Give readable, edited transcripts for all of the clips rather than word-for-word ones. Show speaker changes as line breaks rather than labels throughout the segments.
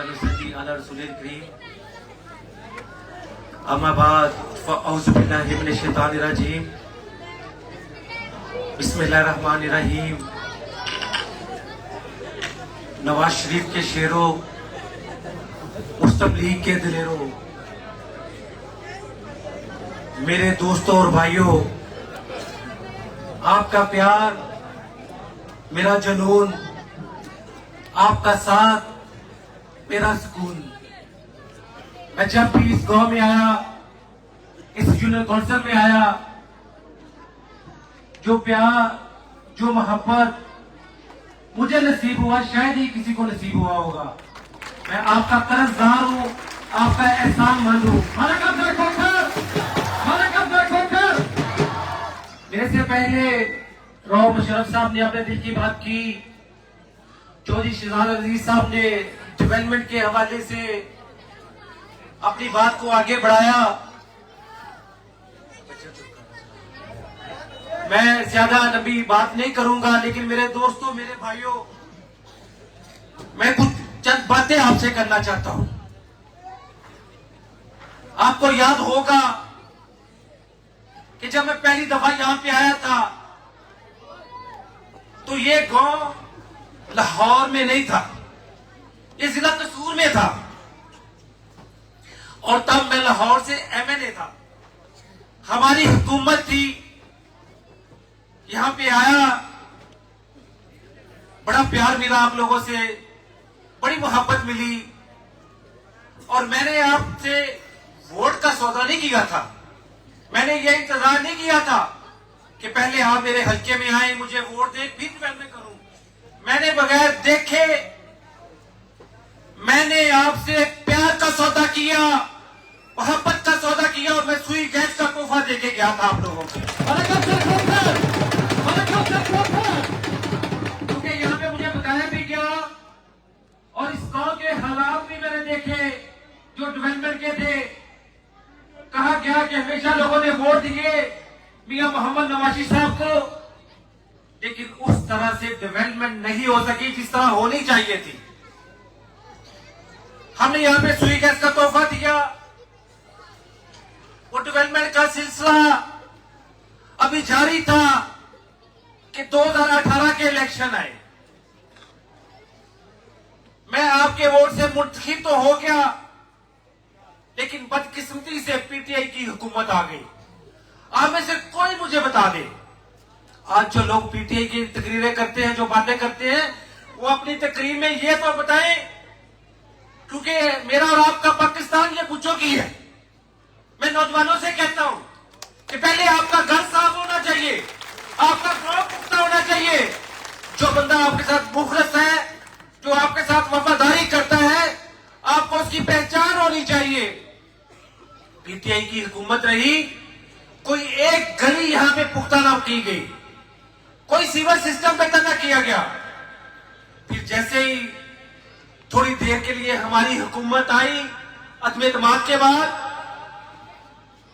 वनुसल्ली अला रसूलिल करीम। अम्मा बाद फ़अऊज़ु बिल्लाहि मिनश शैतानिर रजीम। बिस्मिल्लाहिर रहमानिर रहीम। नवाज शरीफ के शेरों, मुस्लिम लीग के दिलेरों, मेरे दोस्तों और भाइयों, आपका प्यार, मेरा जुनून, आपका साथ, मेरा सुकून। मैं जब भी इस गांव में आया, इस यूनियन काउंसिल में आया, जो प्यार, जो मोहब्बत मुझे नसीब हुआ, शायद ही किसी को नसीब हुआ होगा। मैं आपका कर्जदार हूं, आपका एहसानमंद हूं। मेरे से पहले राव मुशर्रफ साहब ने अपने दिल की बात की, चौधरी शहजाद अजीज साहब ने डेवलपमेंट के हवाले से अपनी बात को आगे बढ़ाया। मैं ज्यादा लंबी बात नहीं करूंगा, लेकिन मेरे दोस्तों, मेरे भाइयों, मैं कुछ चंद बातें आपसे करना चाहता हूं। आपको याद होगा कि जब मैं पहली दफा यहां पे आया था तो ये गांव लाहौर में नहीं था, ये जिला कसूर में था, और तब मैं लाहौर से एमएनए था। हमारी हुकूमत थी, यहां पे आया, बड़ा प्यार मिला आप लोगों से, बड़ी मोहब्बत मिली, और मैंने आपसे वोट का सौदा नहीं किया था। मैंने ये इंतजार नहीं किया था कि पहले आप मेरे हल्के में आए, मुझे वोट दें, फिर मैं करूं। मैंने बगैर देखे, मैंने आपसे प्यार का सौदा किया, मोहब्बत का सौदा किया, और मैं सुई गैस का तोहफा देके गया था आप लोगों को। क्योंकि यहाँ पे मुझे बताया भी गया, और इस गांव के हालात भी मैंने देखे जो डेवलपमेंट के थे। कहा गया कि हमेशा लोगों ने वोट दिए मियां मोहम्मद नवाशी साहब को, लेकिन उस तरह से डेवलपमेंट नहीं हो सकी जिस तरह होनी चाहिए थी। हमने यहां पे सुई गैस का तोहफा दिया, वो डेवलपमेंट का सिलसिला अभी जारी था कि 2018 के इलेक्शन आए। मैं आपके वोट से मुंतखब तो हो गया, लेकिन बदकिस्मती से पीटीआई की हुकूमत आ गई। आप में से कोई मुझे बता दे, आज जो लोग पीटीआई की तकरीरें करते हैं, जो बातें करते हैं, वो अपनी तकरीर में ये तो बताएं, क्योंकि मेरा और आपका पाकिस्तान ये पूछो की है। मैं नौजवानों से कहता हूं कि पहले आपका घर साफ होना चाहिए, आपका गांव पुख्ता होना चाहिए। जो बंदा आपके साथ मुखलस है, जो आपके साथ वफादारी करता है, आपको उसकी पहचान होनी चाहिए। पीटीआई की हुकूमत रही, कोई एक गली यहां पे पुख्ता ना की गई, कोई सीवर सिस्टम बेहतर ना किया गया। फिर जैसे ही थोड़ी देर के लिए हमारी हुकूमत आई अदम एतमाद के बाद,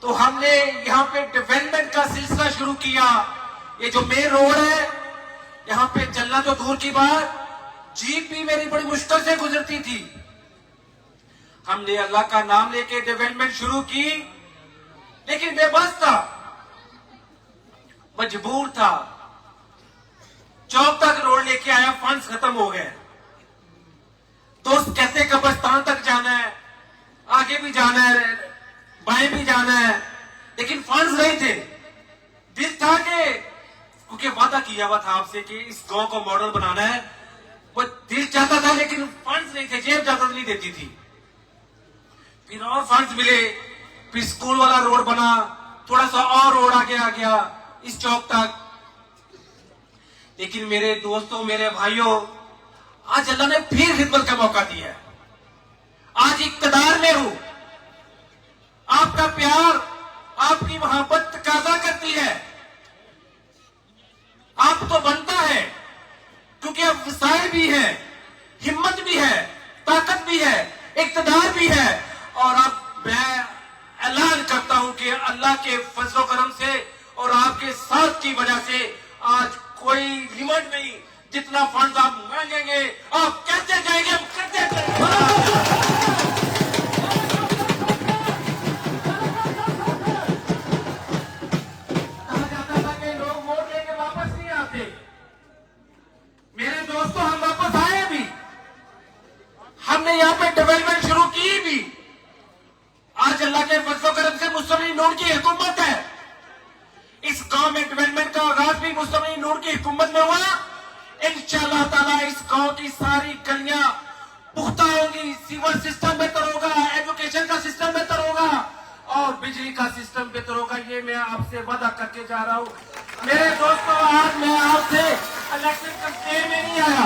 तो हमने यहां पे डेवलपमेंट का सिलसिला शुरू किया। ये जो मेन रोड है, यहां पे चलना तो दूर की बात, जीप भी मेरी बड़ी मुश्किल से गुजरती थी। हमने अल्लाह का नाम लेके डेवलपमेंट शुरू की, लेकिन बेबस था, मजबूर था। चौक तक रोड लेके आया, फंड्स खत्म हो गए। दोस्त कहते कब्रिस्तान तक जाना है, आगे भी जाना है, बाएं भी जाना है, लेकिन फंड्स नहीं थे। दिल था कि, क्योंकि वादा किया हुआ था आपसे कि इस गांव को मॉडल बनाना है, वो दिल चाहता था, लेकिन फंड्स नहीं थे, जेब इजाजत नहीं देती थी। फिर और फंड्स मिले, फिर स्कूल वाला रोड बना, थोड़ा सा और रोड आगे आ गया इस चौक तक। लेकिन मेरे दोस्तों, मेरे भाइयों, आज अल्लाह ने फिर खिदमत का मौका दिया है। आज इक़्तिदार में हूं, आपका प्यार, आपकी मोहब्बत तकाज़ा करती है। आप तो बनता है, क्योंकि अब वसाइल भी है, हिम्मत भी है, ताकत भी है, इक़्तिदार भी है। और अब मैं ऐलान करता हूं कि अल्लाह के फजल करम से और आपके साथ की वजह से आज कोई लिमिट नहीं, जितना फंड आप मांगेंगे आप कहते जाएंगे, हम करते जाएंगे। यहाँ पे डेवलपमेंट शुरू की भी। आज अल्लाह के फजल करम से मुस्लिम नूर की हुकूमत है। इस गांव में डेवलपमेंट का आगाज भी मुस्लिम नूर की हुकूमत में हुआ। इंशाअल्लाह ताला इस गांव की सारी गलियां पुख्ता होगी, सीवर सिस्टम बेहतर होगा, एजुकेशन का सिस्टम बेहतर होगा और बिजली का सिस्टम बेहतर होगा। ये मैं आपसे वादा करके जा रहा हूँ। मेरे दोस्तों, आज मैं आपसे इलेक्शन कैंपेन में नहीं आया,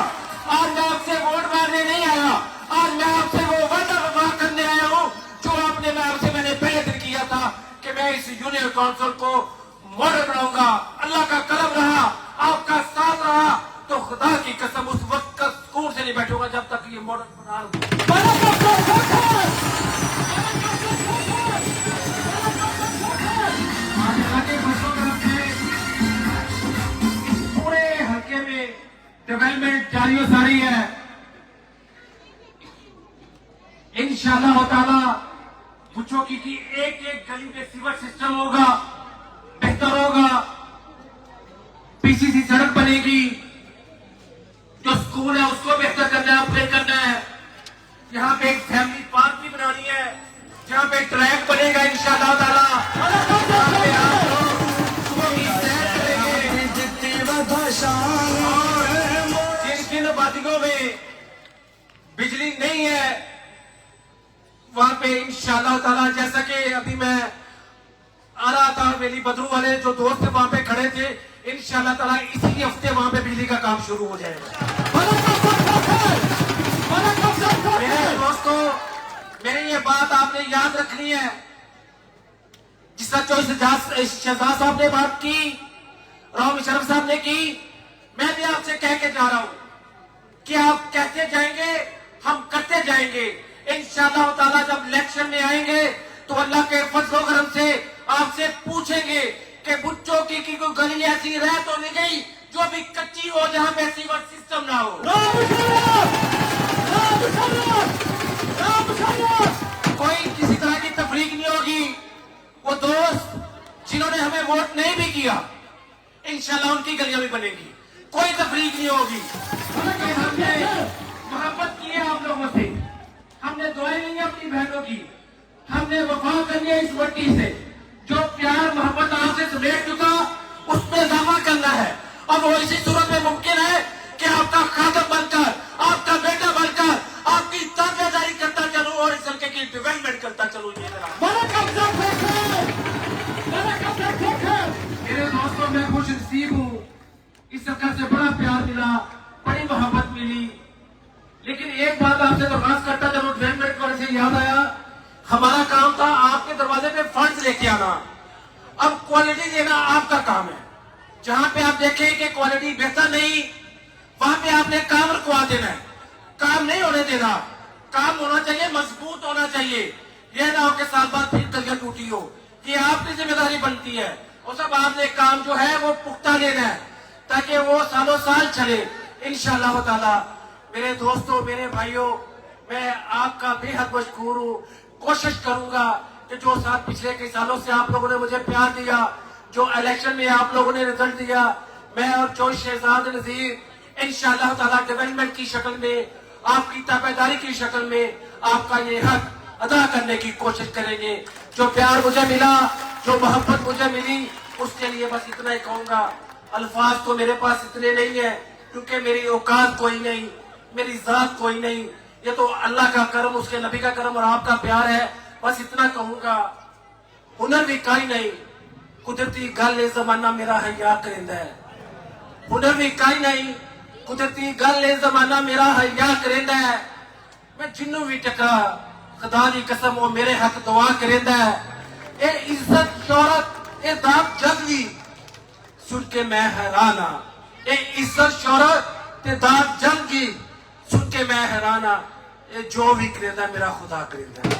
आज मैं आपसे वोट मांगने नहीं आया, आज मैं आपसे वो वादा वफा करने आया हूँ जो आपने मैंने पहले दिन किया था कि मैं इस यूनियन काउंसिल को मॉडल बनाऊंगा। अल्लाह का करम रहा, आपका साथ रहा, तो खुदा की कसम उस वक्त का सुकून से नहीं बैठूंगा जब तक ये मॉडल बना लूं। पूरे हल्के में डेवलपमेंट जारी सारी है। इंशाअल्लाह ताला पूछो कि एक एक गली में सीवर सिस्टम होगा, बेहतर होगा, पीसीसी सड़क बनेगी, जो स्कूल है उसको बेहतर करना है, अपग्रेड करना है। यहाँ पे एक फैमिली पार्क भी बनानी है, जहाँ पे ट्रैक बनेगा इंशाअल्लाह ताला। जहाँ पे आप लोग सुबह की सैर करेंगे। जिन वादियों में बिजली नहीं है वहां पे इंशाअल्लाह ताला, जैसा कि अभी मैं आ रहा था, मेरी बदरू वाले जो दोस्त वहां पे खड़े थे, इंशाअल्लाह ताला इसी हफ्ते वहां पे बिजली का काम शुरू हो जाएगा। मेरे दोस्तों, मेरी ये बात आपने याद रखनी है। जिस तरह जो शहजाद साहब ने बात की, राव मुशर्रफ साहब ने की, मैं भी आपसे कह के जा रहा हूं कि आप कहते जाएंगे, हम करते जाएंगे। इंशाअल्लाह ताला जब इलेक्शन में आएंगे तो अल्लाह के फजल करम से आपसे पूछेंगे कि बुच्चों की कोई गली ऐसी रह तो नहीं गई जो भी कच्ची हो, जहां पे सीवर सिस्टम ना हो। कोई किसी तरह की तफरीक नहीं होगी। वो दोस्त जिन्होंने हमें वोट नहीं भी किया, इंशाअल्लाह उनकी गलियां भी बनेगी, कोई तफरीक नहीं होगी। हमने मोहब्बत की है आप लोगों से, हमने दुआएं ली अपनी बहनों की, हमने वफा करनी है इस मट्टी से। जो प्यार मोहब्बत आपसे समेट चुका उसमें इजाफा करना है। और वो इसी सूरत में मुमकिन है कि आपका खादम बनकर, आपका बेटा बनकर, आपकी ताबेदारी करता चलूं और इस हल्के की डेवलपमेंट करता चलूं। ये मेरे दोस्तों, मैं खुश नसीब हूँ, इस सरकार से बड़ा प्यार मिला, बड़ी मोहब्बत मिली। लेकिन एक बात आपसे दरख्वास्त करता चलो, डेवलपमेंट वाले से याद आया, हमारा काम था आपके दरवाजे पे फंड्स लेके आना, अब क्वालिटी देना आपका काम है। जहां पे आप देखें कि क्वालिटी बेहतर नहीं, वहां पे आपने काम रुकवा देना है, काम नहीं होने देना। काम होना चाहिए, मजबूत होना चाहिए। यह ना हो कि साल बाद फिर गलियां टूटी हो, कि आपकी जिम्मेदारी बनती है। और सब आपने काम जो है वो पुख्ता लेना है ताकि वो सालों साल चले इंशाअल्लाह ताला। मेरे दोस्तों, मेरे भाइयों, मैं आपका बेहद मशकूर हूँ। कोशिश करूंगा कि जो साथ पिछले कई सालों से आप लोगों ने मुझे प्यार दिया, जो इलेक्शन में आप लोगों ने रिजल्ट दिया, मैं और जो शहजाद नजीर इंशाअल्लाह ताला डेवलपमेंट की शक्ल में, आपकी ताबेदारी की शक्ल में आपका ये हक अदा करने की कोशिश करेंगे। जो प्यार मुझे मिला, जो मोहब्बत मुझे मिली, उसके लिए बस इतना ही कहूंगा। अल्फाज तो मेरे पास इतने नहीं है क्योंकि मेरी औकात कोई नहीं, मेरी जात कोई नहीं, ये तो अल्लाह का करम, उसके नबी का करम और आपका प्यार है। बस इतना कहूंगा, हुनर भी काई नहीं, कुदरती गल ए जमाना मेरा हया करेंदा है। हुनर भी काई नहीं, कुदरती गल ए जमाना मेरा हया करेंदा है। मैं जिन्नू भी टकरा, खुदा दी कसम वो मेरे हक दुआ करेंदा है। ए इज्जत शोहरत ए दाब जग भी सुन के मैं हैरान हाँ। ए इज्जत शोहरत ते दाब जग भी सुन के मैं हैरान हाँ। ये जो भी करेंदा मेरा खुदा करेंदा है।